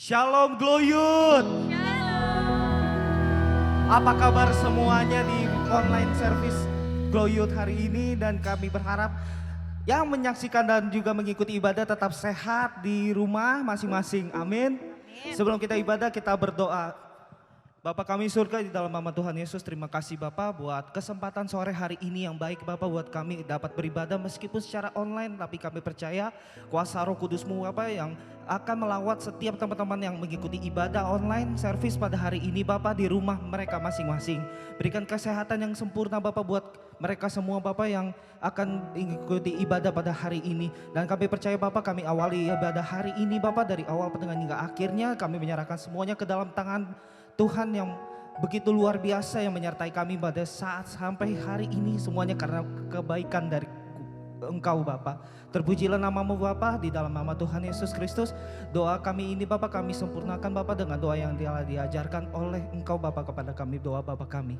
Shalom Gloyut. Apa kabar semuanya di online service Gloyut hari ini, dan kami berharap yang menyaksikan dan juga mengikuti ibadah tetap sehat di rumah masing-masing. Amin. Sebelum kita ibadah, kita berdoa. Bapak kami surga, di dalam nama Tuhan Yesus, terima kasih Bapak buat kesempatan sore hari ini yang baik Bapak, buat kami dapat beribadah meskipun secara online, tapi kami percaya kuasa Roh Kudus-Mu Bapak yang akan melawat setiap teman-teman yang mengikuti ibadah online service pada hari ini Bapak, di rumah mereka masing-masing. Berikan kesehatan yang sempurna Bapak buat mereka semua Bapak yang akan mengikuti ibadah pada hari ini. Dan kami percaya Bapak, kami awali ibadah hari ini Bapak, dari awal pertengahan hingga akhirnya kami menyerahkan semuanya ke dalam tangan Tuhan yang begitu luar biasa, yang menyertai kami pada saat sampai hari ini semuanya karena kebaikan dari Engkau Bapa. Terpujilah namamu Bapa, di dalam nama Tuhan Yesus Kristus. Doa kami ini Bapa, kami sempurnakan Bapa dengan doa yang telah diajarkan oleh Engkau Bapa kepada kami. Doa Bapa kami.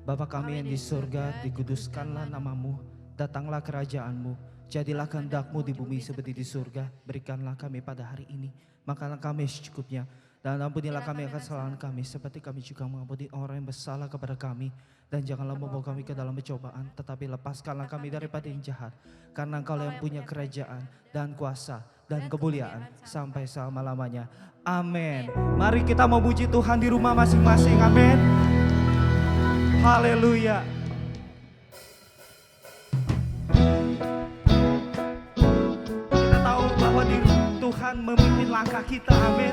Bapa kami yang di surga, dikuduskanlah namamu, datanglah kerajaanmu, jadilah kehendak-Mu di bumi seperti di surga. Berikanlah kami pada hari ini makanan kami secukupnya. Dan ampunilah kami akan kesalahan kami, seperti kami juga mengampuni orang yang bersalah kepada kami. Dan janganlah membawa kami ke dalam pencobaan, tetapi lepaskanlah kami daripada yang jahat. Karena Engkau yang punya kerajaan dan kuasa dan kemuliaan sampai selama-lamanya. Amin. Mari kita memuji Tuhan di rumah masing-masing. Amin. Haleluya. Kita tahu bahwa Tuhan memimpin langkah kita. Amin.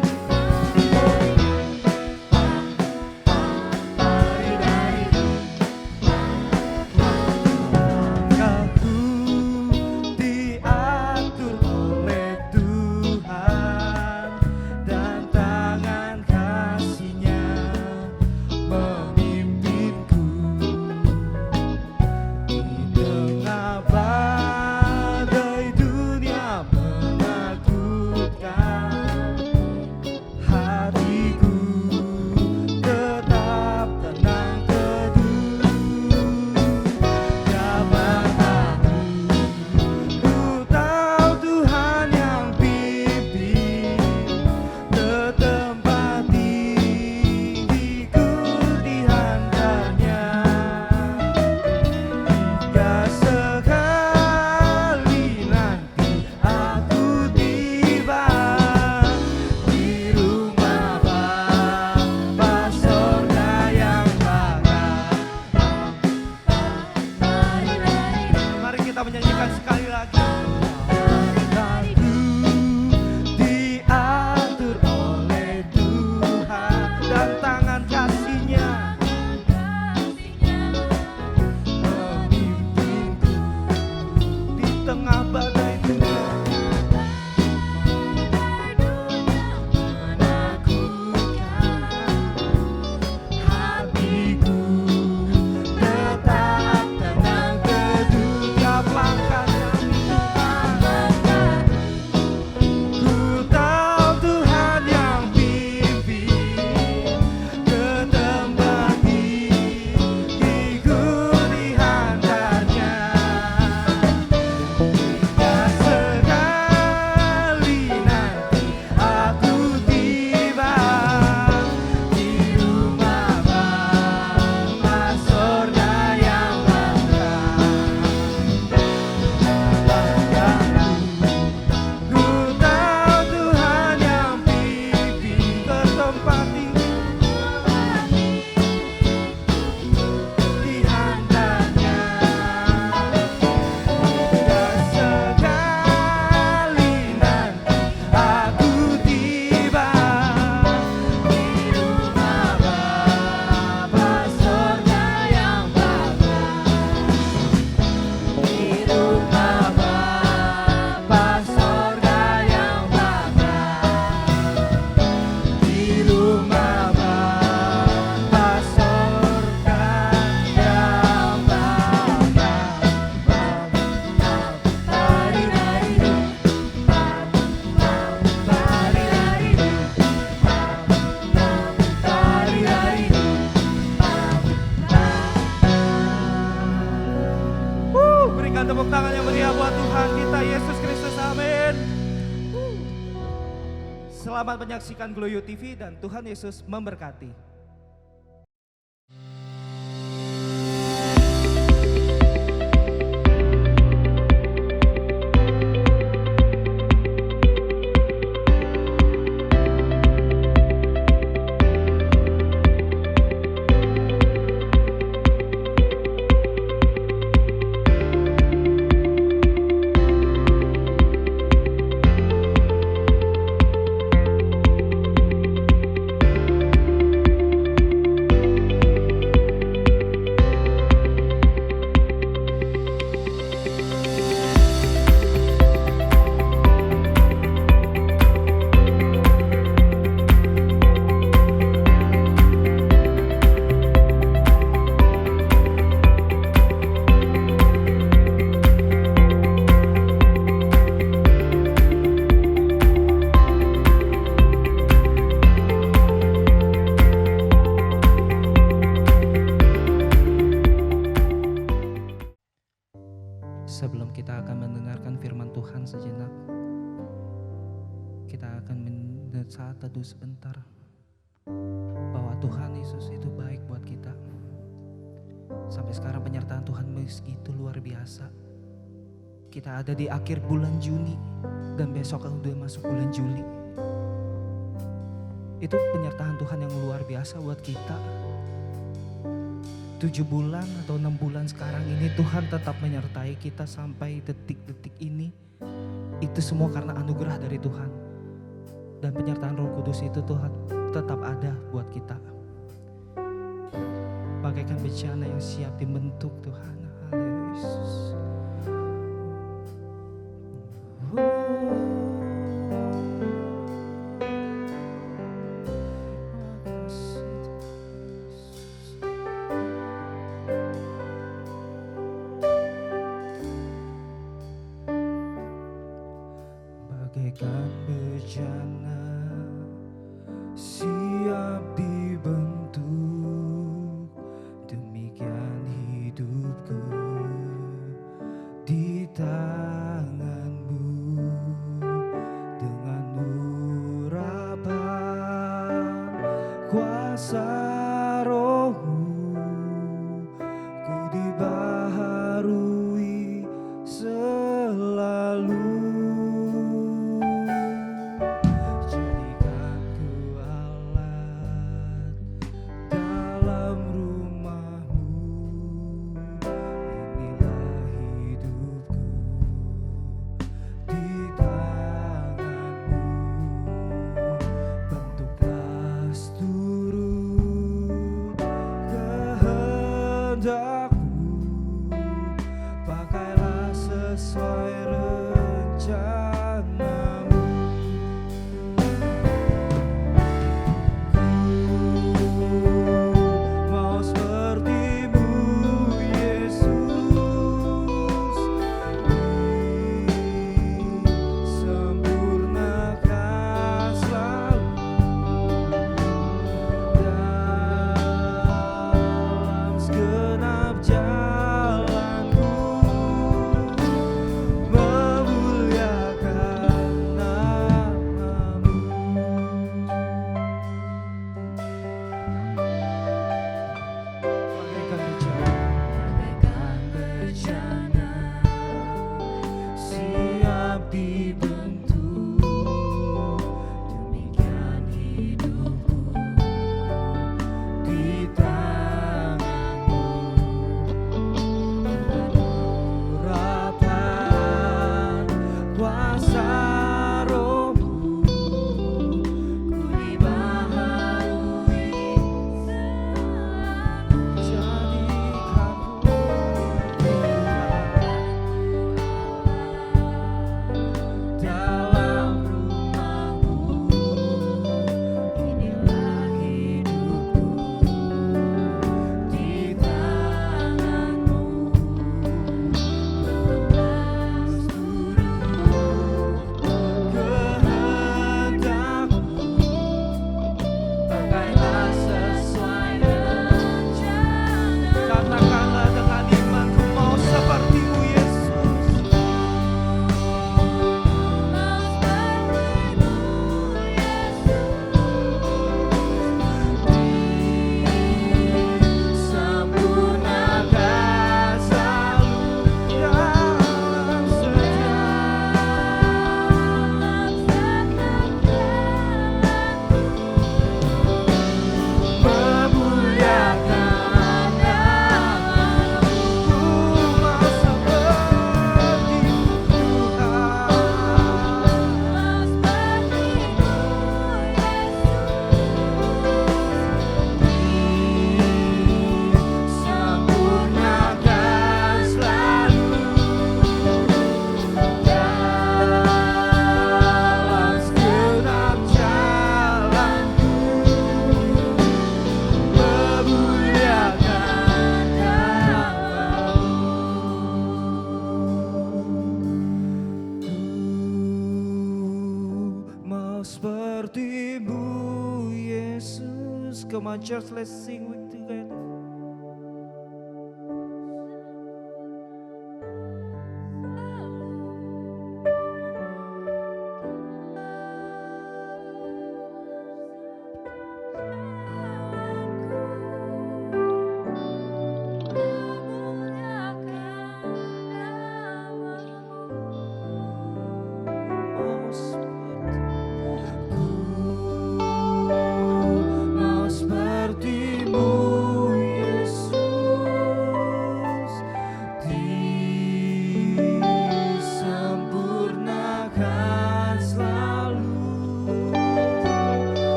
Tepuk tangan yang meriah buat Tuhan kita Yesus Kristus. Amin. Selamat menyaksikan Gloyo TV dan Tuhan Yesus memberkati. Sebelum kita akan mendengarkan firman Tuhan sejenak, kita akan saat teduh sebentar bahwa Tuhan Yesus itu baik buat kita. Sampai sekarang penyertaan Tuhan begitu luar biasa. Kita ada di akhir bulan Juni dan besok udah masuk bulan Juli. Itu penyertaan Tuhan yang luar biasa buat kita. 7 bulan atau 6 bulan sekarang ini Tuhan tetap menyertai kita sampai detik-detik ini. Itu semua karena anugerah dari Tuhan. Dan penyertaan Roh Kudus itu Tuhan tetap ada buat kita. Bagaikan bencana yang siap dibentuk Tuhan. Haleluya Yesus. Bagaikan bejana siap dibentuk, demikian hidupku di tanganmu. Dengan urapan kuasa Roh-Mu, ku dibaharui selalu. Pakailah sesuai rencanamu. Ku mau seperti-Mu Yesus, disempurnakan selalu dalam segenap jalan. seperti-Mu Yesus. Come on church, let's sing with together.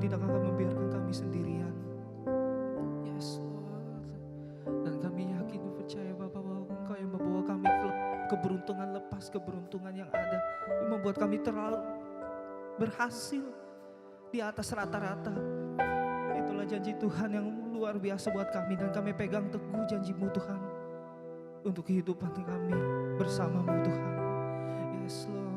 Tidak akan membiarkan kami sendirian. Yes Lord. Dan kami yakin dan percaya Bapa bahwa Engkau yang membawa kami ke keberuntungan lepas keberuntungan yang ada. Yang membuat kami terlalu berhasil di atas rata-rata. Itulah janji Tuhan yang luar biasa buat kami. Dan kami pegang teguh janji-Mu Tuhan. Untuk kehidupan kami bersama-Mu Tuhan. Yes Lord.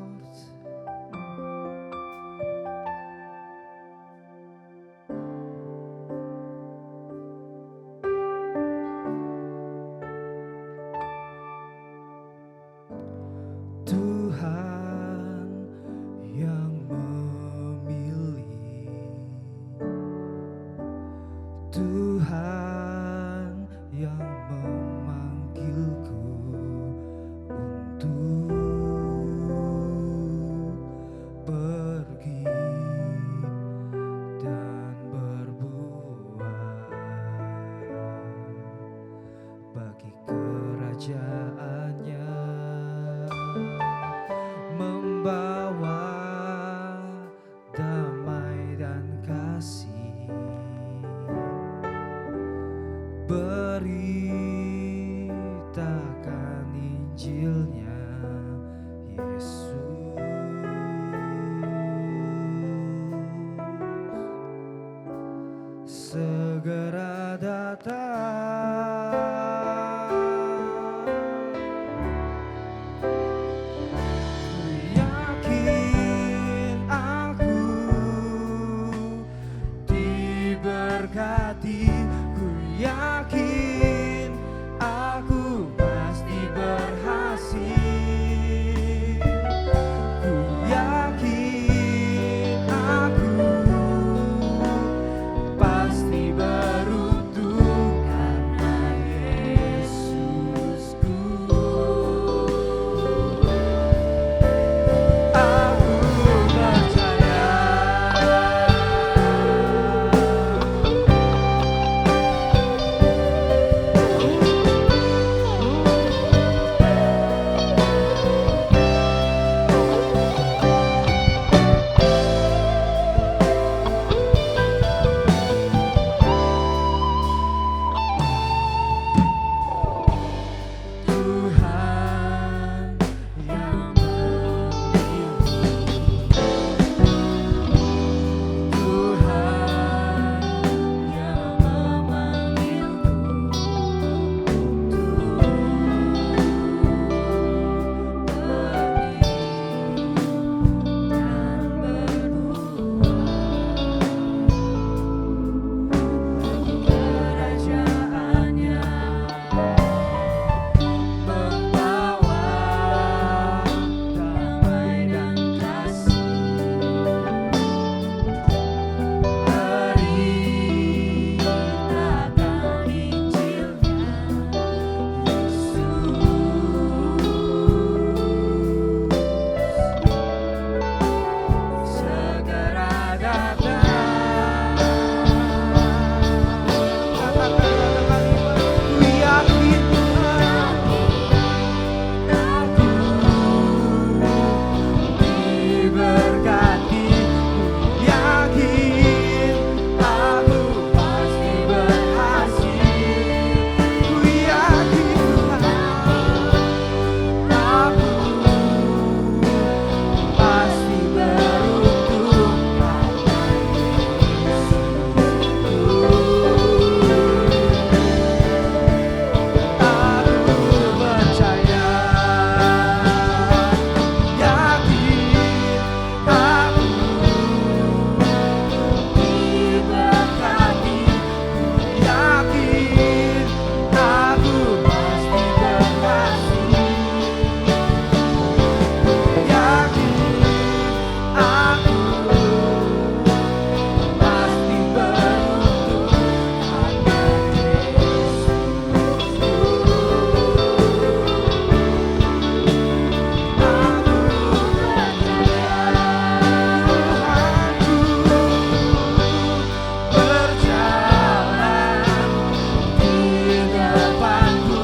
segera datang. Yakin aku diberkati, ku yakin aku pasti berhasil. Ku yakin aku pasti beruntung karena Yesusku. Aku percaya. Tuhan yang memilih, Tuhan yang memanggilku untuk pergi dan berbuat bagi kerajaannya, membawa damai dan kasih. Beritakan Injilnya, Yesus segera datang. Katakan kalimat, ku yakin Tuhan, aku diberkati, ku yakin aku pasti berhasil. Ku yakin Tuhan, aku pasti beruntung karena Yesusku. Aku percaya, yakin aku diberkati, yakin aku pasti berhasil, yakin aku pasti beruntung karena berjalan di depanku,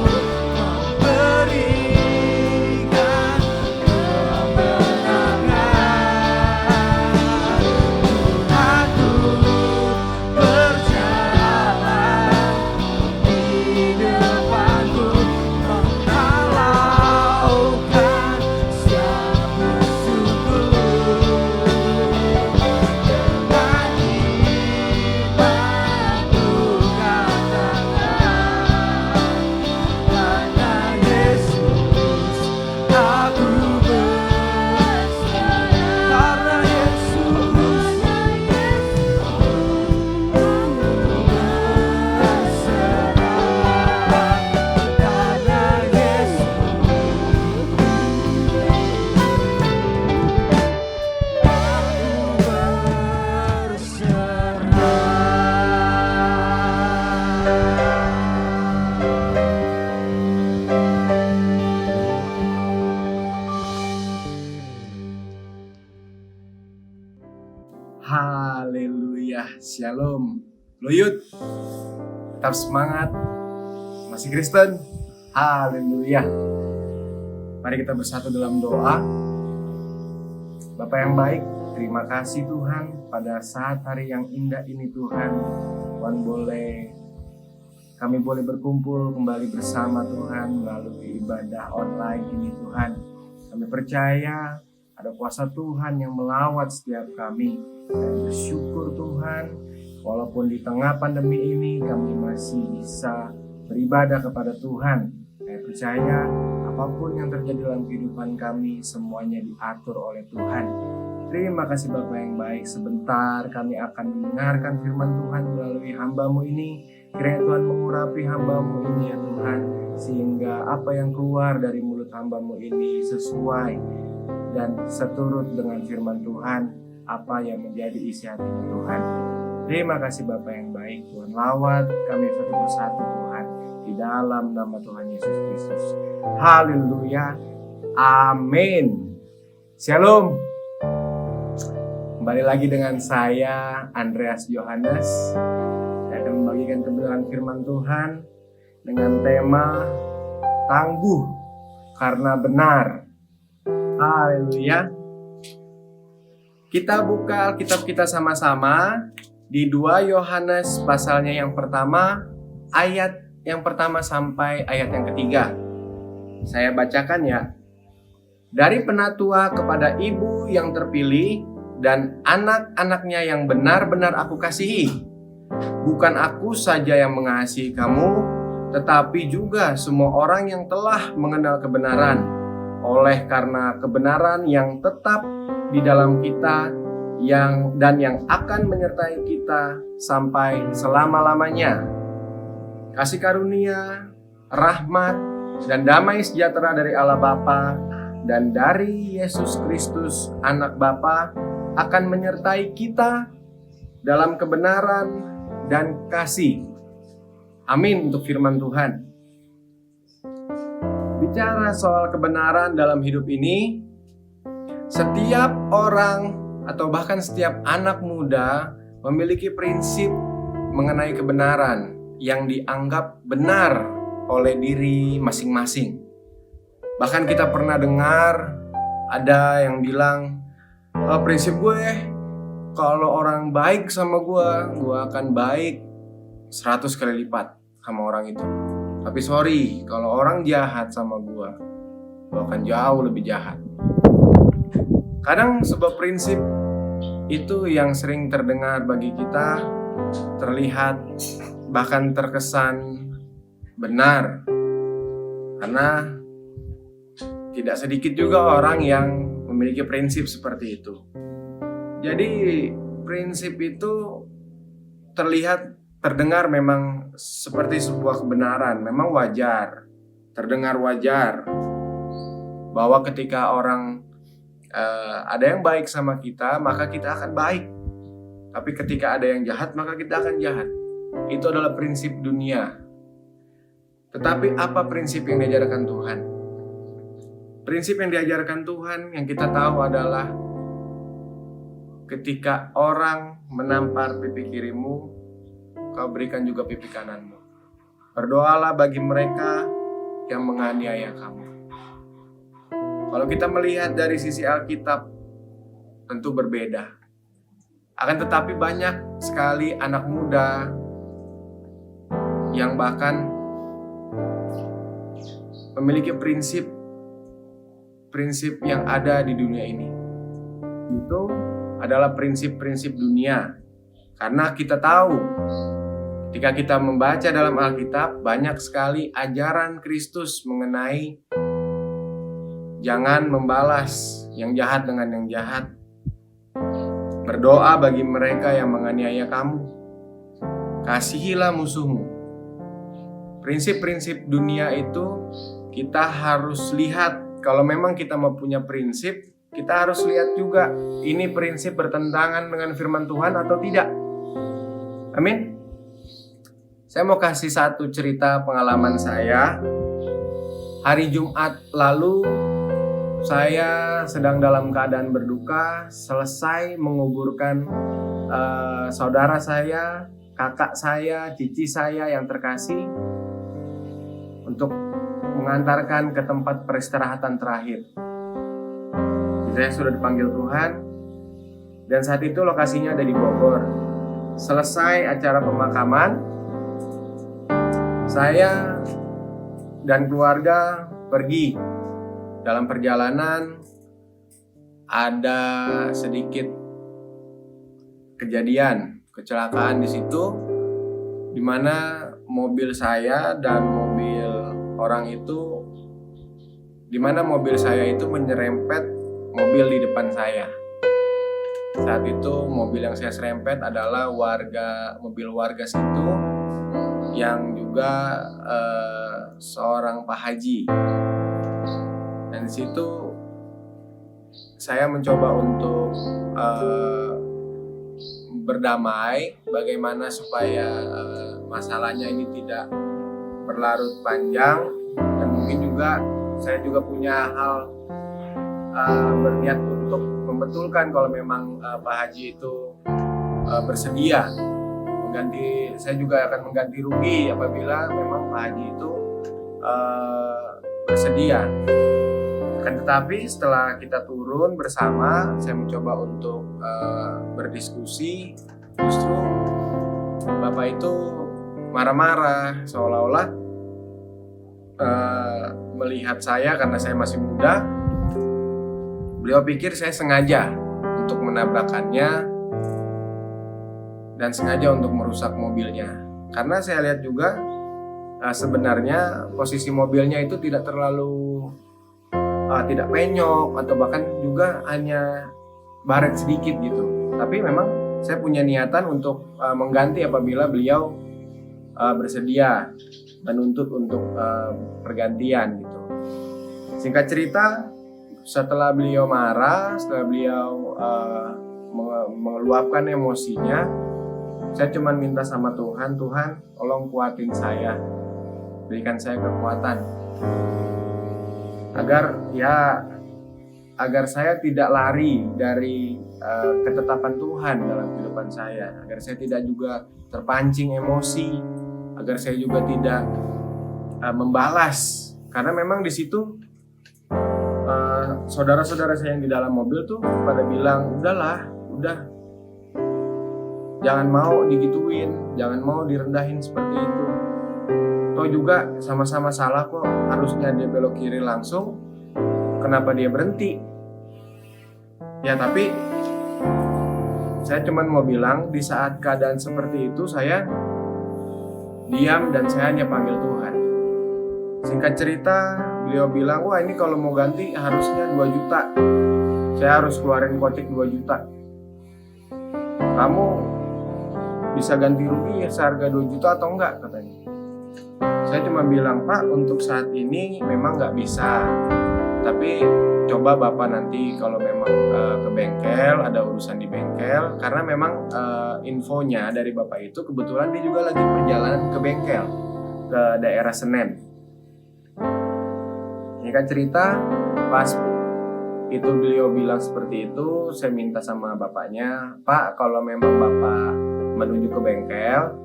memberikan kemenangan. Tuhanku berjalan di depanku, menghalaukan siap musuhku. Dengan imanku katakan, karena Yesus aku berserah. Karena Yesus berserah. Karena Yesus Haleluya, shalom. Loyut, tetap semangat, masih Kristen. Haleluya. Mari kita bersatu dalam doa. Bapa yang baik, terima kasih Tuhan pada saat hari yang indah ini Tuhan. Kami boleh berkumpul kembali bersama Tuhan melalui ibadah online ini Tuhan. Kami percaya ada kuasa Tuhan yang melawat setiap kami. Dan bersyukur Tuhan, Walaupun di tengah pandemi ini kami masih bisa beribadah kepada Tuhan. Saya percaya apapun yang terjadi dalam kehidupan kami semuanya diatur oleh Tuhan. Terima kasih Bapak yang baik. Sebentar kami akan mendengarkan firman Tuhan melalui hamba-Mu ini. Kiranya Tuhan mengurapi hamba-Mu ini ya Tuhan, sehingga apa yang keluar dari mulut hamba-Mu ini sesuai dan seturut dengan firman Tuhan, apa yang menjadi isi hati Tuhan. Terima kasih Bapak yang baik. Tuhan lawat kami satu persatu Tuhan, di dalam nama Tuhan Yesus Kristus. Haleluya. Amin. Shalom. Kembali lagi dengan saya, Andreas Yohanes. Saya akan membagikan kebenaran firman Tuhan dengan tema tangguh karena benar. Haleluya. Kita buka Alkitab kita sama-sama di 2 Yohanes pasalnya yang pertama, ayat yang pertama sampai ayat yang ketiga. Saya bacakan ya. Dari penatua kepada ibu yang terpilih dan anak-anaknya yang benar-benar aku kasihi. Bukan aku saja yang mengasihi kamu, tetapi juga semua orang yang telah mengenal kebenaran. Oleh karena kebenaran yang tetap di dalam kita, yang akan menyertai kita sampai selama-lamanya. Kasih karunia, rahmat, dan damai sejahtera dari Allah Bapa dan dari Yesus Kristus Anak Bapa akan menyertai kita dalam kebenaran dan kasih. Amin untuk firman Tuhan. Bicara soal kebenaran dalam hidup ini, setiap orang atau bahkan setiap anak muda memiliki prinsip mengenai kebenaran yang dianggap benar oleh diri masing-masing. Bahkan kita pernah dengar ada yang bilang, prinsip gue kalau orang baik sama gue akan baik 100 kali lipat sama orang itu. Tapi sorry, kalau orang jahat sama gue akan jauh lebih jahat. Kadang sebuah prinsip itu yang sering terdengar bagi kita, terlihat bahkan terkesan benar. Karena tidak sedikit juga orang yang memiliki prinsip seperti itu. Jadi prinsip itu terdengar memang seperti sebuah kebenaran, memang wajar, terdengar wajar bahwa ketika orang ada yang baik sama kita, maka kita akan baik. Tapi ketika ada yang jahat, maka kita akan jahat. Itu adalah prinsip dunia. Tetapi apa prinsip yang diajarkan Tuhan? Prinsip yang diajarkan Tuhan yang kita tahu adalah ketika orang menampar pipi kirimu, kau berikan juga pipi kananmu. Berdoalah bagi mereka yang menganiaya kamu. Kalau kita melihat dari sisi Alkitab, tentu berbeda. Akan tetapi banyak sekali anak muda yang bahkan memiliki prinsip yang ada di dunia ini. Itu adalah prinsip-prinsip dunia. Karena kita tahu ketika kita membaca dalam Alkitab, banyak sekali ajaran Kristus mengenai jangan membalas yang jahat dengan yang jahat. Berdoa bagi mereka yang menganiaya kamu. Kasihilah musuhmu. Prinsip-prinsip dunia itu kita harus lihat. Kalau memang kita mau punya prinsip, kita harus lihat juga ini prinsip bertentangan dengan firman Tuhan atau tidak. Amin. Saya mau kasih satu cerita pengalaman saya. Hari Jumat lalu saya sedang dalam keadaan berduka, selesai menguburkan saudara saya, kakak saya, cici saya yang terkasih untuk mengantarkan ke tempat peristirahatan terakhir. Saya sudah dipanggil Tuhan dan saat itu lokasinya ada di Bogor. Selesai acara pemakaman, saya dan keluarga pergi. Dalam perjalanan ada sedikit kejadian kecelakaan di situ, di mana mobil saya dan mobil orang itu, di mana mobil saya itu menyerempet mobil di depan saya. Saat itu mobil yang saya serempet adalah mobil warga situ yang juga seorang Pak Haji. Dan di situ saya mencoba untuk berdamai, bagaimana supaya masalahnya ini tidak berlarut panjang, dan mungkin juga saya juga punya hal berniat untuk membetulkan kalau memang Pak Haji itu bersedia mengganti. Saya juga akan mengganti rugi apabila memang Pak Haji itu bersedia. Akan tetapi setelah kita turun bersama, saya mencoba untuk berdiskusi, justru Bapak itu marah-marah, seolah-olah melihat saya karena saya masih muda. Beliau pikir saya sengaja untuk menabrakannya dan sengaja untuk merusak mobilnya. Karena saya lihat juga sebenarnya posisi mobilnya itu tidak terlalu tidak penyok, atau bahkan juga hanya baret sedikit gitu. Tapi memang saya punya niatan untuk mengganti apabila beliau bersedia menuntut untuk pergantian gitu. Singkat cerita, setelah beliau marah, setelah beliau meluapkan emosinya, saya cuma minta sama Tuhan, Tuhan tolong kuatin saya, berikan saya kekuatan agar saya tidak lari dari ketetapan Tuhan dalam kehidupan saya, agar saya tidak juga terpancing emosi, agar saya juga tidak membalas. Karena memang di situ saudara-saudara saya yang di dalam mobil tuh pada bilang, udah, jangan mau digituin, jangan mau direndahin seperti itu. Toh juga sama-sama salah kok, harusnya dia belok kiri langsung, kenapa dia berhenti? Ya tapi saya cuma mau bilang, di saat keadaan seperti itu saya diam dan saya hanya panggil Tuhan. Singkat cerita, beliau bilang, wah ini kalau mau ganti harusnya 2 juta, saya harus keluarin kocek 2 juta. Kamu bisa ganti rugi seharga 2 juta atau enggak, katanya. Saya cuma bilang, Pak, untuk saat ini memang nggak bisa, tapi coba Bapak nanti kalau memang ke bengkel, ada urusan di bengkel, karena memang infonya dari Bapak itu kebetulan dia juga lagi perjalanan ke bengkel ke daerah Senen. Ini kan cerita, pas itu beliau bilang seperti itu, saya minta sama bapaknya, Pak, kalau memang Bapak menuju ke bengkel,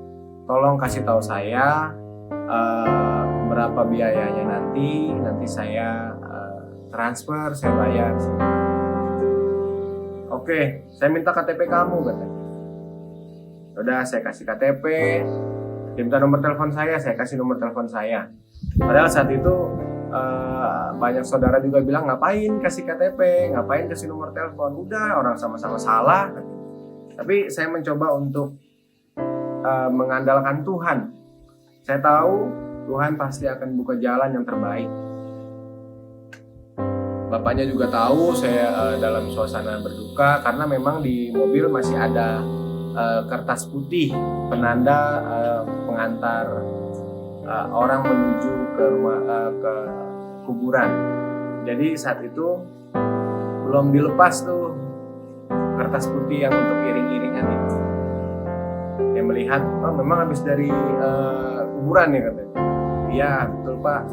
tolong kasih tahu saya berapa biayanya nanti saya transfer, saya bayar. Oke, saya minta KTP kamu, katanya. Udah, saya kasih KTP, minta nomor telepon saya kasih nomor telepon saya. Padahal saat itu banyak saudara juga bilang, ngapain kasih KTP, ngapain kasih nomor telepon, udah orang sama-sama salah. Tapi saya mencoba untuk mengandalkan Tuhan. Saya tahu Tuhan pasti akan buka jalan yang terbaik. Bapaknya juga tahu saya dalam suasana berduka, karena memang di mobil masih ada kertas putih penanda pengantar orang menuju ke rumah ke kuburan. Jadi saat itu belum dilepas tuh kertas putih yang untuk iring-iringan itu. Dia melihat, oh memang habis dari kuburan ya, katanya. Iya betul Pak.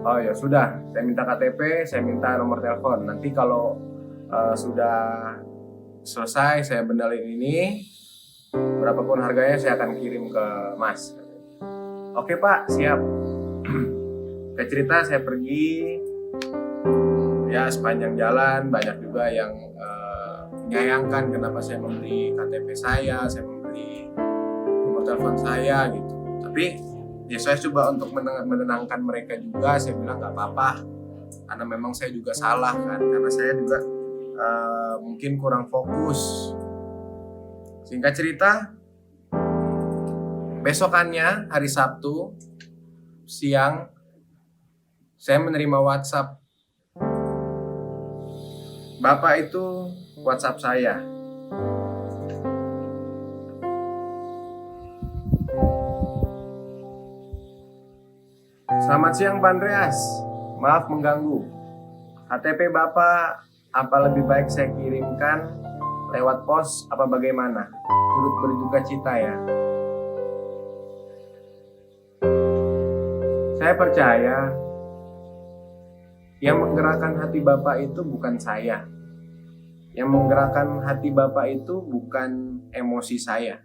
Oh ya sudah, saya minta KTP, saya minta nomor telepon. Nanti kalau sudah selesai saya benerin ini, berapapun harganya saya akan kirim ke Mas. Oke Pak, siap. Kayak cerita saya pergi, ya sepanjang jalan banyak juga yang menyayangkan kenapa saya memberi KTP saya memberi nomor telepon saya gitu. Tapi ya saya coba untuk menenangkan mereka juga. Saya bilang nggak apa-apa, karena memang saya juga salah kan, karena saya juga mungkin kurang fokus Singkat cerita, besokannya hari Sabtu siang saya menerima WhatsApp. Bapak itu WhatsApp saya. Selamat siang Pak Andreas, maaf mengganggu. KTP Bapak apa lebih baik saya kirimkan lewat pos apa bagaimana? Turut berduka cita ya. Saya percaya yang menggerakkan hati Bapak itu bukan saya. Yang menggerakkan hati Bapak itu bukan emosi saya.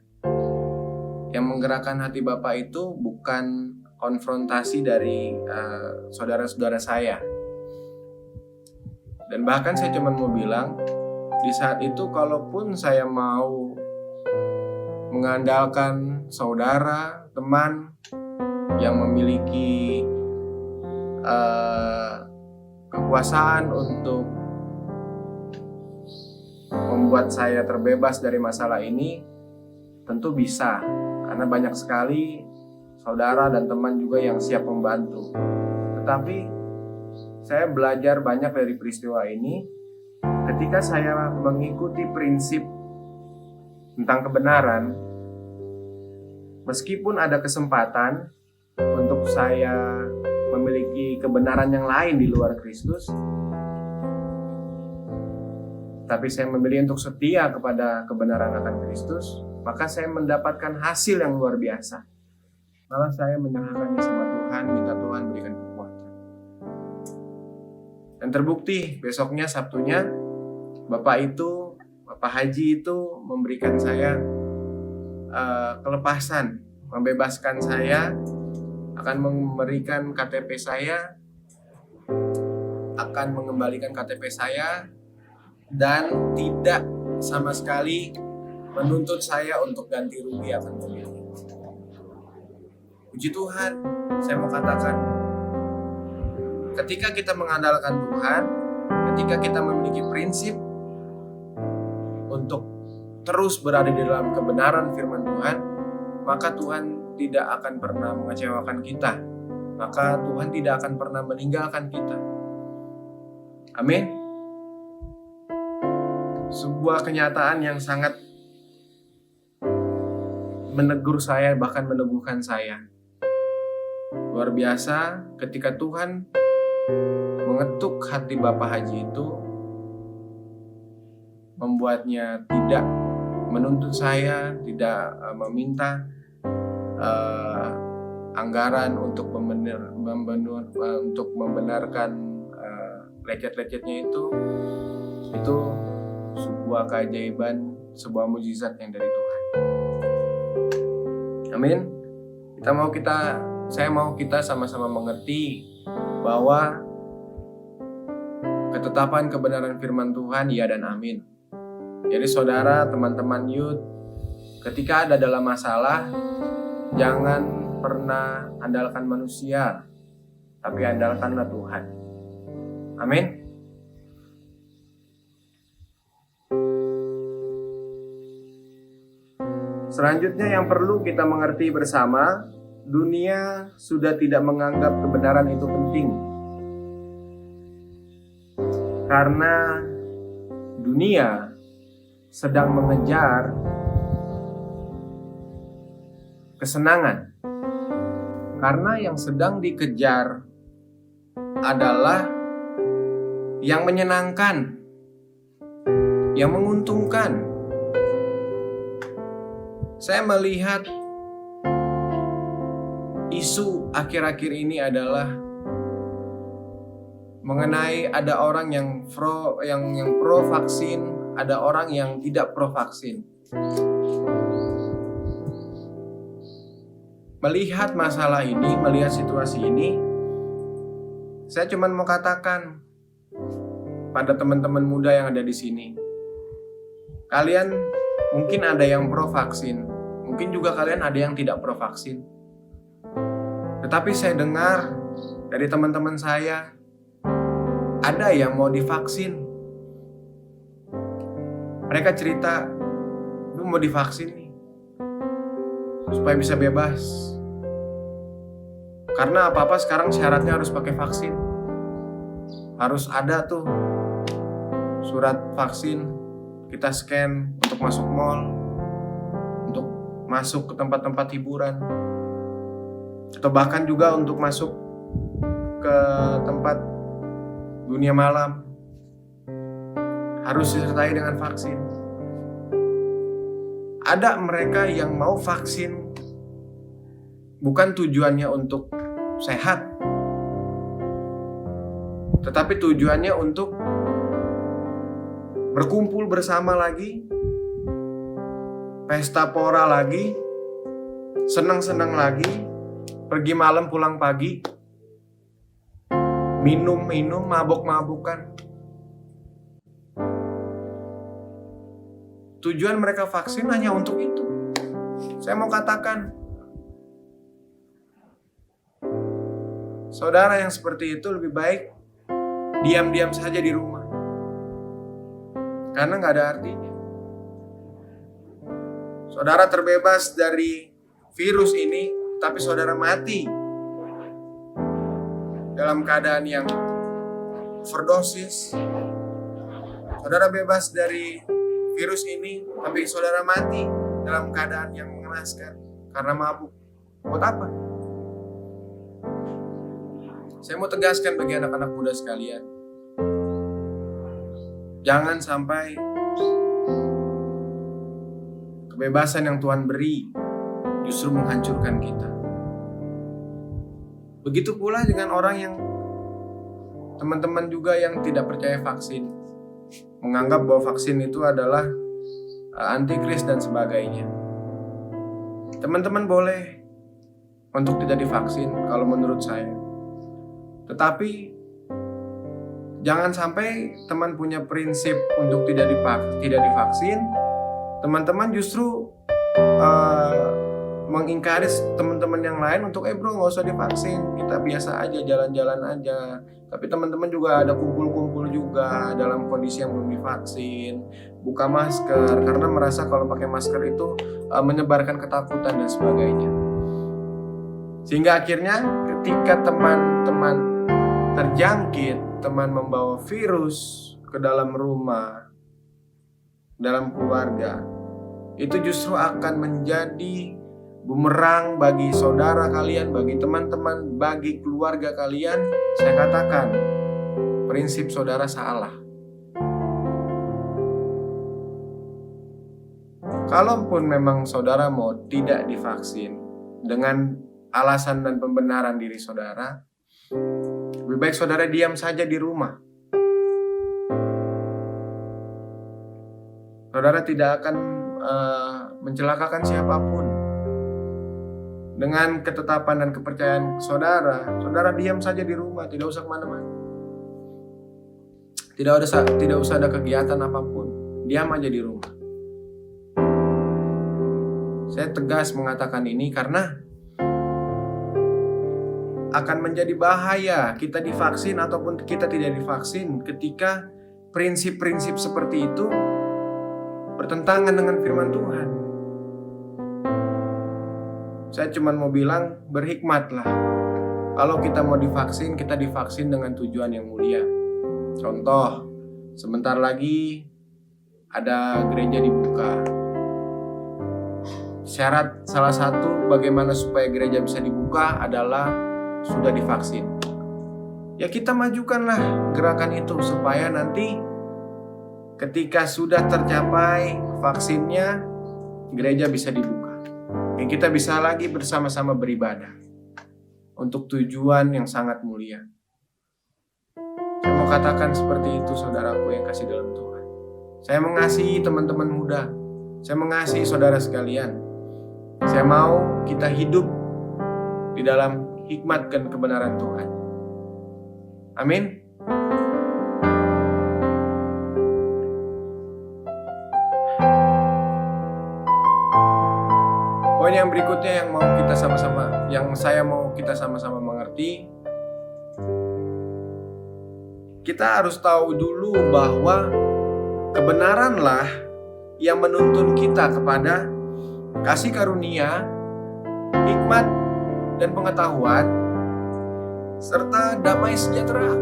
Yang menggerakkan hati Bapak itu bukan konfrontasi dari saudara-saudara saya. Dan bahkan saya cuma mau bilang, di saat itu kalaupun saya mau mengandalkan saudara, teman yang memiliki kekuasaan untuk membuat saya terbebas dari masalah ini, tentu bisa, karena banyak sekali saudara dan teman juga yang siap membantu. Tetapi saya belajar banyak dari peristiwa ini ketika saya mengikuti prinsip tentang kebenaran. Meskipun ada kesempatan untuk saya memiliki kebenaran yang lain di luar Kristus, tapi saya memilih untuk setia kepada kebenaran akan Kristus, maka saya mendapatkan hasil yang luar biasa. Malah saya menyerahkannya sama Tuhan, minta Tuhan berikan kekuatan. Dan terbukti besoknya Sabtunya, Bapak Haji itu memberikan saya kelepasan, membebaskan saya, akan memberikan KTP saya, akan mengembalikan KTP saya, dan tidak sama sekali menuntut saya untuk ganti rugi akan mobil. Puji Tuhan, saya mau katakan, ketika kita mengandalkan Tuhan, ketika kita memiliki prinsip untuk terus berada di dalam kebenaran firman Tuhan, maka Tuhan tidak akan pernah mengecewakan kita. Maka Tuhan tidak akan pernah meninggalkan kita. Amin. Sebuah kenyataan yang sangat menegur saya, bahkan meneguhkan saya. Luar biasa ketika Tuhan mengetuk hati Bapak Haji itu, membuatnya tidak menuntut saya, tidak meminta anggaran untuk membenarkan lecet-lecetnya itu sebuah keajaiban, sebuah mujizat yang dari Tuhan. Amin. Saya mau kita sama-sama mengerti bahwa ketetapan kebenaran firman Tuhan ya dan amin. Jadi saudara, teman-teman youth, ketika ada dalam masalah, jangan pernah andalkan manusia, tapi andalkanlah Tuhan. Amin. Selanjutnya yang perlu kita mengerti bersama, dunia sudah tidak menganggap kebenaran itu penting. Karena dunia sedang mengejar kesenangan. Karena yang sedang dikejar adalah yang menyenangkan, yang menguntungkan. Saya melihat isu akhir-akhir ini adalah mengenai ada orang yang pro vaksin, ada orang yang tidak pro vaksin. Melihat masalah ini, melihat situasi ini, saya cuma mau katakan pada teman-teman muda yang ada di sini, kalian mungkin ada yang pro vaksin, mungkin juga kalian ada yang tidak pro vaksin. Tetapi saya dengar dari teman-teman saya, ada yang mau divaksin. Mereka cerita, "Lu mau divaksin nih supaya bisa bebas. Karena apa-apa sekarang syaratnya harus pakai vaksin. Harus ada tuh surat vaksin, kita scan untuk masuk mall, untuk masuk ke tempat-tempat hiburan, atau bahkan juga untuk masuk ke tempat dunia malam. Harus disertai dengan vaksin. Ada mereka yang mau vaksin bukan tujuannya untuk sehat, tetapi tujuannya untuk berkumpul bersama lagi, pesta pora lagi, senang-senang lagi, pergi malam pulang pagi, minum-minum, mabok-mabokan. Tujuan mereka vaksin hanya untuk itu. Saya mau katakan, saudara yang seperti itu lebih baik diam-diam saja di rumah. Karena gak ada artinya. Saudara terbebas dari virus ini, tapi saudara mati dalam keadaan yang overdosis. Saudara bebas dari virus ini, tapi saudara mati dalam keadaan yang mengenaskan karena mabuk. Buat apa? Saya mau tegaskan bagi anak-anak muda sekalian, jangan sampai kebebasan yang Tuhan beri justru menghancurkan kita. Begitu pula dengan orang yang teman-teman juga yang tidak percaya vaksin, menganggap bahwa vaksin itu adalah antikris dan sebagainya. Teman-teman boleh untuk tidak divaksin kalau menurut saya. Tetapi jangan sampai teman punya prinsip untuk tidak divaksin, teman-teman justru mengingkari teman-teman yang lain untuk bro nggak usah divaksin, kita biasa aja jalan-jalan aja. Tapi teman-teman juga ada kumpul-kumpul juga dalam kondisi yang belum divaksin, buka masker karena merasa kalau pakai masker itu menyebarkan ketakutan dan sebagainya. Sehingga akhirnya ketika teman-teman terjangkit, teman membawa virus ke dalam rumah, dalam keluarga, itu justru akan menjadi bumerang bagi saudara kalian, bagi teman-teman, bagi keluarga kalian. Saya katakan, prinsip saudara salah. Kalaupun memang saudara mau tidak divaksin dengan alasan dan pembenaran diri saudara, lebih baik saudara diam saja di rumah. Saudara tidak akan mencelakakan siapapun. Dengan ketetapan dan kepercayaan saudara, saudara diam saja di rumah, tidak usah kemana-mana. Tidak usah ada kegiatan apapun, diam aja di rumah. Saya tegas mengatakan ini karena akan menjadi bahaya kita divaksin ataupun kita tidak divaksin ketika prinsip-prinsip seperti itu bertentangan dengan firman Tuhan. Saya cuma mau bilang berhikmatlah. Kalau kita mau divaksin, kita divaksin dengan tujuan yang mulia. Contoh, sebentar lagi ada gereja dibuka. Syarat salah satu bagaimana supaya gereja bisa dibuka adalah sudah divaksin. Ya kita majukanlah gerakan itu supaya nanti ketika sudah tercapai vaksinnya, gereja bisa dibuka. Dan kita bisa lagi bersama-sama beribadah untuk tujuan yang sangat mulia. Saya mau katakan seperti itu, saudaraku yang kasih dalam Tuhan. Saya mengasihi teman-teman muda. Saya mengasihi saudara sekalian. Saya mau kita hidup di dalam hikmat dan kebenaran Tuhan. Amin. Poin yang berikutnya yang saya mau kita sama-sama mengerti, kita harus tahu dulu bahwa kebenaranlah yang menuntun kita kepada kasih karunia, hikmat, dan pengetahuan, serta damai sejahtera.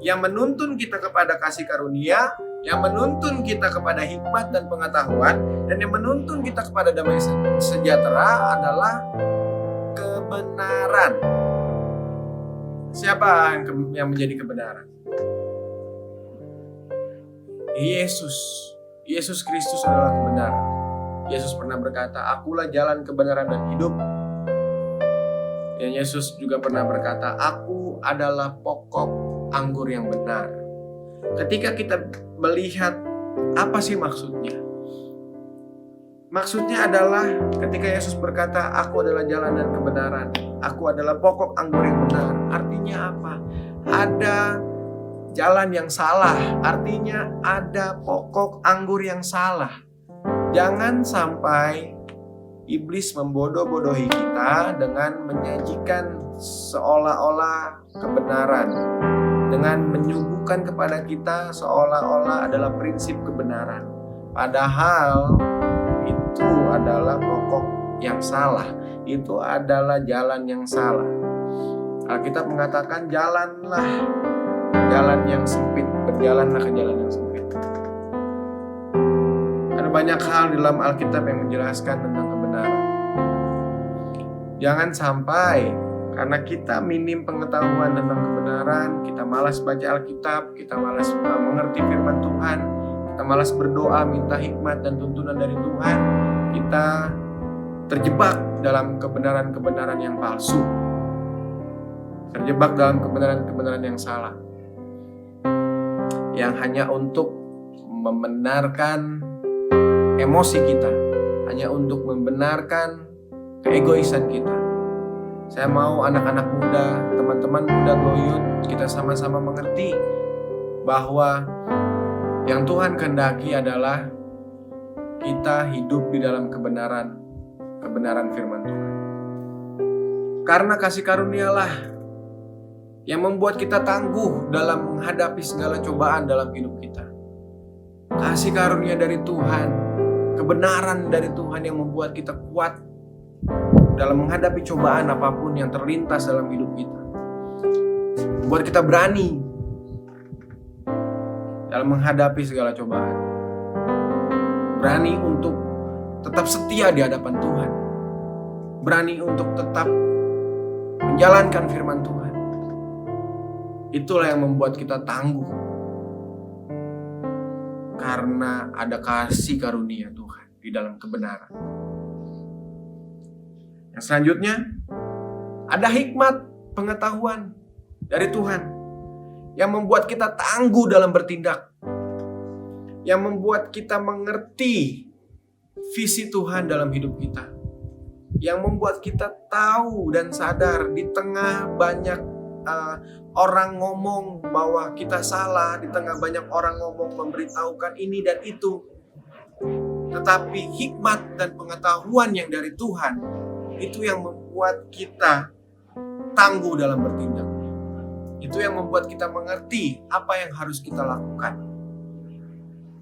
Yang menuntun kita kepada kasih karunia, yang menuntun kita kepada hikmat dan pengetahuan, dan yang menuntun kita kepada damai sejahtera adalah kebenaran. Siapa yang menjadi kebenaran? Yesus Kristus adalah kebenaran. Yesus pernah berkata, "Akulah jalan, kebenaran, dan hidup." Dan Yesus juga pernah berkata, "Aku adalah pokok anggur yang benar." Ketika kita melihat apa sih maksudnya? Maksudnya adalah ketika Yesus berkata, "Aku adalah jalan dan kebenaran, aku adalah pokok anggur yang benar." Artinya apa? Ada jalan yang salah, artinya ada pokok anggur yang salah. Jangan sampai iblis membodoh-bodohi kita dengan menyajikan seolah-olah kebenaran, dengan menyuguhkan kepada kita seolah-olah adalah prinsip kebenaran. Padahal itu adalah pokok yang salah, itu adalah jalan yang salah. Alkitab mengatakan, jalanlah jalan yang sempit, berjalanlah ke jalan yang sempit. Ada banyak hal di dalam Alkitab yang menjelaskan tentang kebenaran. Jangan sampai karena kita minim pengetahuan tentang kebenaran, kita malas baca Alkitab, kita malas mengerti firman Tuhan, kita malas berdoa minta hikmat dan tuntunan dari Tuhan, kita terjebak dalam kebenaran-kebenaran yang palsu, terjebak dalam kebenaran-kebenaran yang salah, yang hanya untuk membenarkan emosi kita, hanya untuk membenarkan keegoisan kita. Saya mau anak-anak muda, teman-teman muda Gloyut, kita sama-sama mengerti bahwa yang Tuhan kehendaki adalah kita hidup di dalam kebenaran firman Tuhan. Karena kasih karunialah yang membuat kita tangguh dalam menghadapi segala cobaan dalam hidup kita. Kasih karunia dari Tuhan, kebenaran dari Tuhan yang membuat kita kuat dalam menghadapi cobaan apapun yang terlintas dalam hidup kita. Membuat kita berani dalam menghadapi segala cobaan. Berani untuk tetap setia di hadapan Tuhan. Berani untuk tetap menjalankan firman Tuhan. Itulah yang membuat kita tangguh. Karena ada kasih karunia Tuhan di dalam kebenaran. Yang selanjutnya, ada hikmat pengetahuan dari Tuhan yang membuat kita tangguh dalam bertindak, yang membuat kita mengerti visi Tuhan dalam hidup kita, yang membuat kita tahu dan sadar di tengah banyak orang ngomong bahwa kita salah, di tengah banyak orang ngomong memberitahukan ini dan itu, tetapi hikmat dan pengetahuan yang dari Tuhan itu yang membuat kita tangguh dalam bertindak. Itu yang membuat kita mengerti apa yang harus kita lakukan.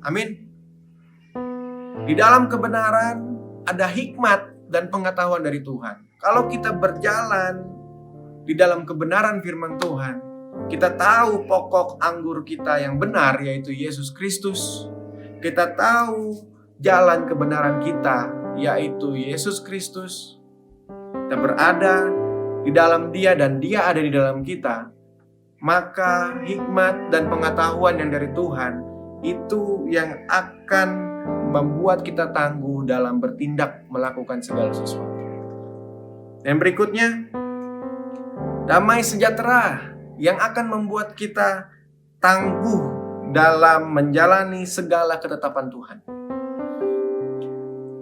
Amin. Di dalam kebenaran ada hikmat dan pengetahuan dari Tuhan. Kalau kita berjalan di dalam kebenaran firman Tuhan, kita tahu pokok anggur kita yang benar, yaitu Yesus Kristus. Kita tahu jalan kebenaran kita, yaitu Yesus Kristus. Kita berada di dalam Dia dan Dia ada di dalam kita. Maka hikmat dan pengetahuan yang dari Tuhan itu yang akan membuat kita tangguh dalam bertindak melakukan segala sesuatu. Dan berikutnya, damai sejahtera yang akan membuat kita tangguh dalam menjalani segala ketetapan Tuhan.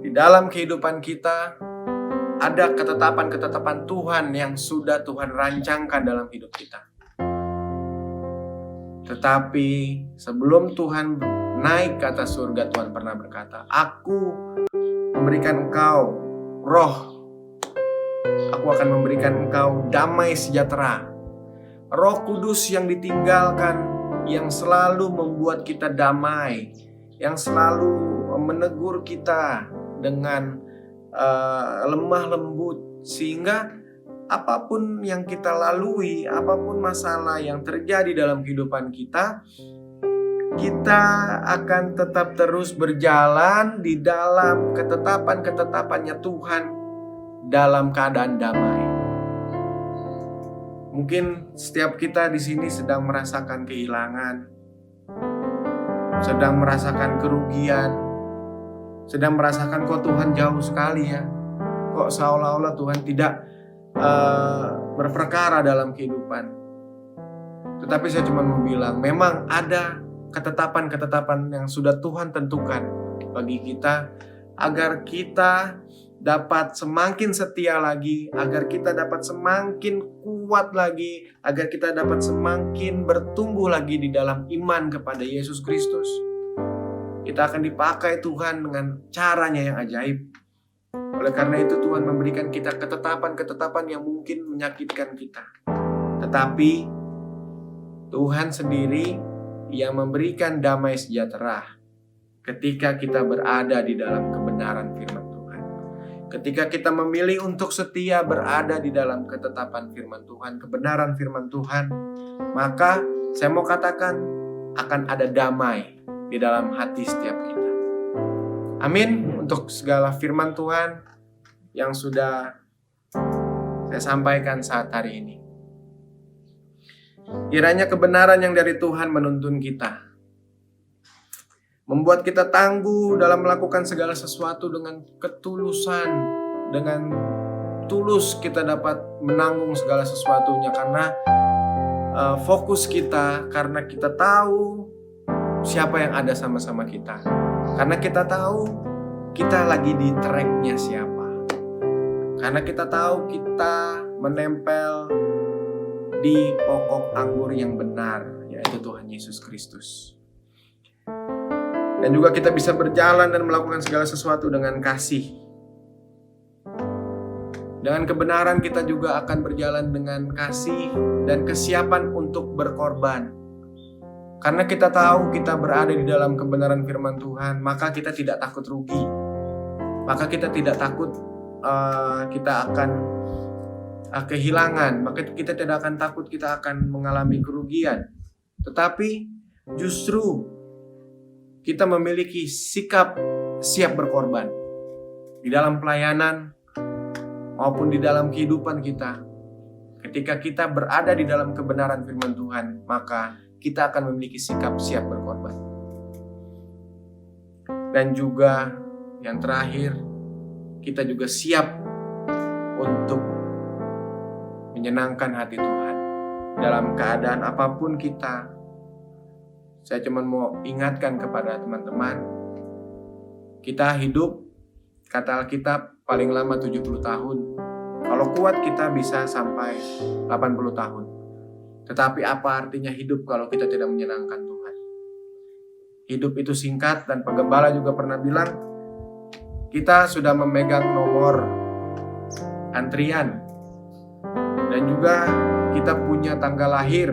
Di dalam kehidupan kita ada ketetapan-ketetapan Tuhan yang sudah Tuhan rancangkan dalam hidup kita. Tetapi sebelum Tuhan naik ke atas surga, Tuhan pernah berkata, "Aku memberikan engkau roh. Aku akan memberikan engkau damai sejahtera." Roh Kudus yang ditinggalkan, yang selalu membuat kita damai, yang selalu menegur kita dengan lemah lembut, sehingga apapun yang kita lalui, apapun masalah yang terjadi dalam kehidupan kita, kita akan tetap terus berjalan di dalam ketetapan-ketetapannya Tuhan dalam keadaan damai. Mungkin setiap kita di sini sedang merasakan kehilangan, sedang merasakan kerugian, sedang merasakan kok Tuhan jauh sekali ya, kok seolah-olah Tuhan tidak berperkara dalam kehidupan. Tetapi saya cuma mau bilang, memang ada ketetapan-ketetapan yang sudah Tuhan tentukan bagi kita, agar kita dapat semakin setia lagi, agar kita dapat semakin kuat lagi, agar kita dapat semakin bertumbuh lagi di dalam iman kepada Yesus Kristus. Kita akan dipakai Tuhan dengan caranya yang ajaib. Oleh karena itu Tuhan memberikan kita ketetapan-ketetapan yang mungkin menyakitkan kita. Tetapi Tuhan sendiri yang memberikan damai sejahtera ketika kita berada di dalam kebenaran firman Tuhan. Ketika kita memilih untuk setia berada di dalam ketetapan firman Tuhan, kebenaran firman Tuhan, maka saya mau katakan akan ada damai di dalam hati setiap kita. Amin untuk segala firman Tuhan yang sudah saya sampaikan saat hari ini. Kiranya kebenaran yang dari Tuhan menuntun kita, membuat kita tangguh dalam melakukan segala sesuatu dengan ketulusan, dengan tulus kita dapat menanggung segala sesuatunya, karena fokus kita, karena kita tahu siapa yang ada sama-sama kita, karena kita tahu kita lagi di tracknya siapa, karena kita tahu kita menempel di pokok anggur yang benar, yaitu Tuhan Yesus Kristus. Dan juga kita bisa berjalan dan melakukan segala sesuatu dengan kasih. Dengan kebenaran kita juga akan berjalan dengan kasih dan kesiapan untuk berkorban. Karena kita tahu kita berada di dalam kebenaran firman Tuhan, maka kita tidak takut rugi. Maka kita tidak takut kita akan kehilangan, maka kita tidak akan takut kita akan mengalami kerugian. Tetapi justru kita memiliki sikap siap berkorban di dalam pelayanan maupun di dalam kehidupan kita. Ketika kita berada di dalam kebenaran firman Tuhan, maka kita akan memiliki sikap siap berkorban. Dan juga yang terakhir, kita juga siap untuk menyenangkan hati Tuhan dalam keadaan apapun kita. Saya cuma mau ingatkan kepada teman-teman, kita hidup, kata Alkitab, paling lama 70 tahun. Kalau kuat kita bisa sampai 80 tahun. Tetapi apa artinya hidup kalau kita tidak menyenangkan Tuhan? Hidup itu singkat, dan penggembala juga pernah bilang, kita sudah memegang nomor antrian, dan juga kita punya tanggal lahir.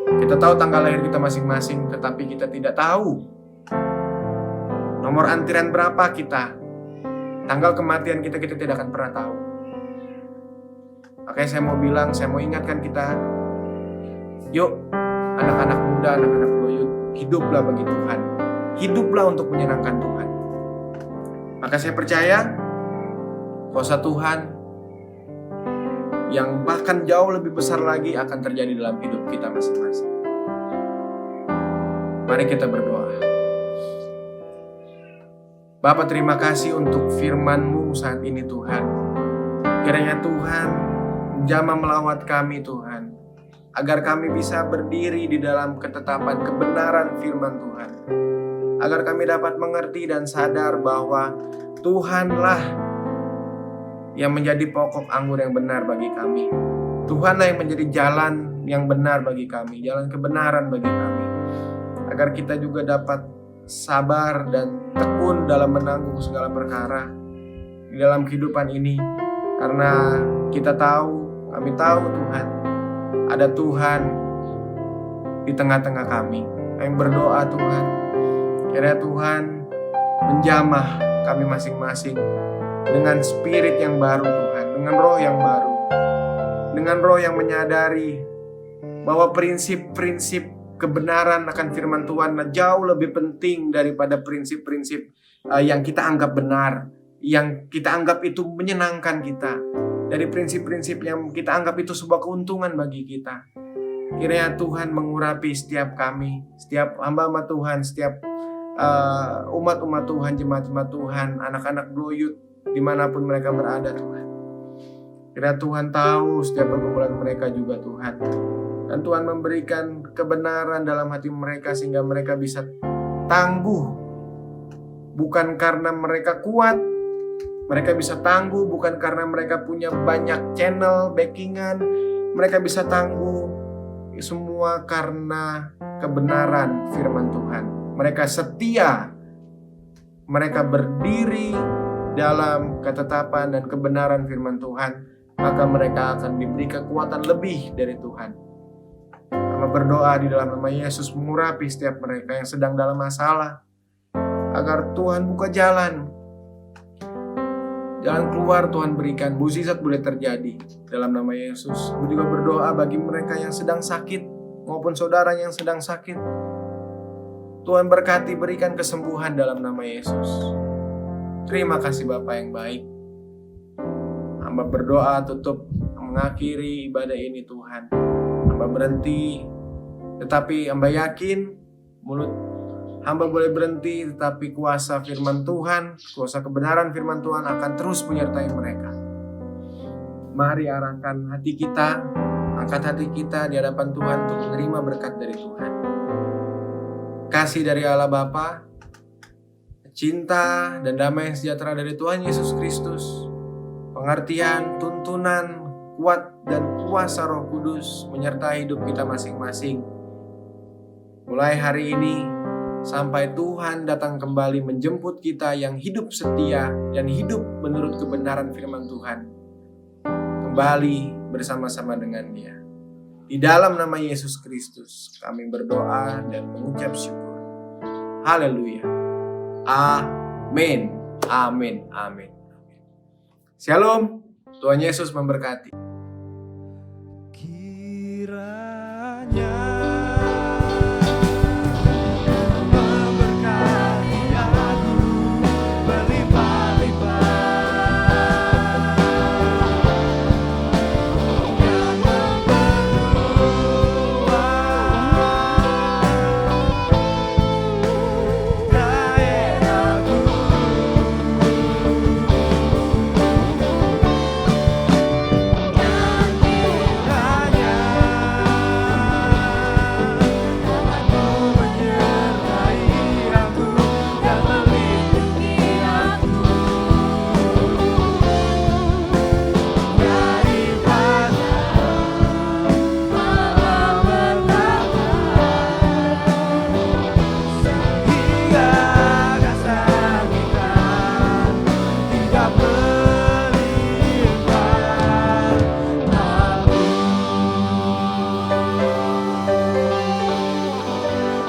Kita tahu tanggal lahir kita masing-masing, tetapi kita tidak tahu nomor antrian berapa kita. Tanggal kematian kita tidak akan pernah tahu. Makanya saya mau bilang, saya mau ingatkan kita, yuk anak-anak muda, anak-anak Gloyut, hiduplah bagi Tuhan. Hiduplah untuk menyenangkan Tuhan. Maka saya percaya kuasa Tuhan yang bahkan jauh lebih besar lagi akan terjadi dalam hidup kita masing-masing. Mari kita berdoa. Bapa, terima kasih untuk firman-Mu saat ini Tuhan. Kiranya Tuhan jamah melawat kami Tuhan, agar kami bisa berdiri di dalam ketetapan kebenaran firman Tuhan, agar kami dapat mengerti dan sadar bahwa Tuhanlah yang menjadi pokok anggur yang benar bagi kami. Tuhanlah yang menjadi jalan yang benar bagi kami, jalan kebenaran bagi kami, agar kita juga dapat sabar dan tekun dalam menanggung segala perkara di dalam kehidupan ini. Karena kita tahu, kami tahu Tuhan, ada Tuhan di tengah-tengah kami. Kami berdoa Tuhan, Kiranya Tuhan menjamah kami masing-masing dengan spirit yang baru Tuhan, dengan roh yang baru, dengan roh yang menyadari bahwa prinsip-prinsip kebenaran akan firman Tuhan jauh lebih penting daripada prinsip-prinsip yang kita anggap benar, yang kita anggap itu menyenangkan kita, dari prinsip-prinsip yang kita anggap itu sebuah keuntungan bagi kita. Kiranya Tuhan mengurapi setiap kami, setiap hamba-hamba Tuhan, setiap umat-umat Tuhan, jemaat-jemaat Tuhan, anak-anak Glow Youth dimanapun mereka berada Tuhan. Kiranya Tuhan tahu setiap pergumulan mereka juga Tuhan. Dan Tuhan memberikan kebenaran dalam hati mereka sehingga mereka bisa tangguh. Bukan karena mereka kuat, mereka bisa tangguh bukan karena mereka punya banyak channel backingan. Mereka bisa tangguh semua karena kebenaran firman Tuhan. Mereka setia, mereka berdiri dalam ketetapan dan kebenaran firman Tuhan, maka mereka akan diberi kekuatan lebih dari Tuhan. Kami berdoa di dalam nama Yesus mengurapi setiap mereka yang sedang dalam masalah, agar Tuhan buka jalan keluar Tuhan berikan, mukjizat boleh terjadi dalam nama Yesus. Kami juga berdoa bagi mereka yang sedang sakit maupun saudara yang sedang sakit. Tuhan berkati, berikan kesembuhan dalam nama Yesus. Terima kasih Bapa yang baik. Hamba berdoa tutup mengakhiri ibadah ini Tuhan. Hamba berhenti, tetapi hamba yakin mulut hamba boleh berhenti, tetapi kuasa firman Tuhan, kuasa kebenaran firman Tuhan akan terus menyertai mereka. Mari arahkan hati kita, angkat hati kita di hadapan Tuhan untuk menerima berkat dari Tuhan. Kasih dari Allah Bapa, cinta dan damai sejahtera dari Tuhan Yesus Kristus, pengertian, tuntunan, kuat dan kuasa Roh Kudus menyertai hidup kita masing-masing. Mulai hari ini sampai Tuhan datang kembali menjemput kita yang hidup setia dan hidup menurut kebenaran firman Tuhan. Kembali bersama-sama dengan Dia. Di dalam nama Yesus Kristus kami berdoa dan mengucap syukur. Haleluya. Amin. Amin. Amin. Shalom. Tuhan Yesus memberkati. Kiranya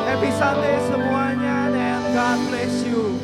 Happy Sunday semuanya, dan God bless you.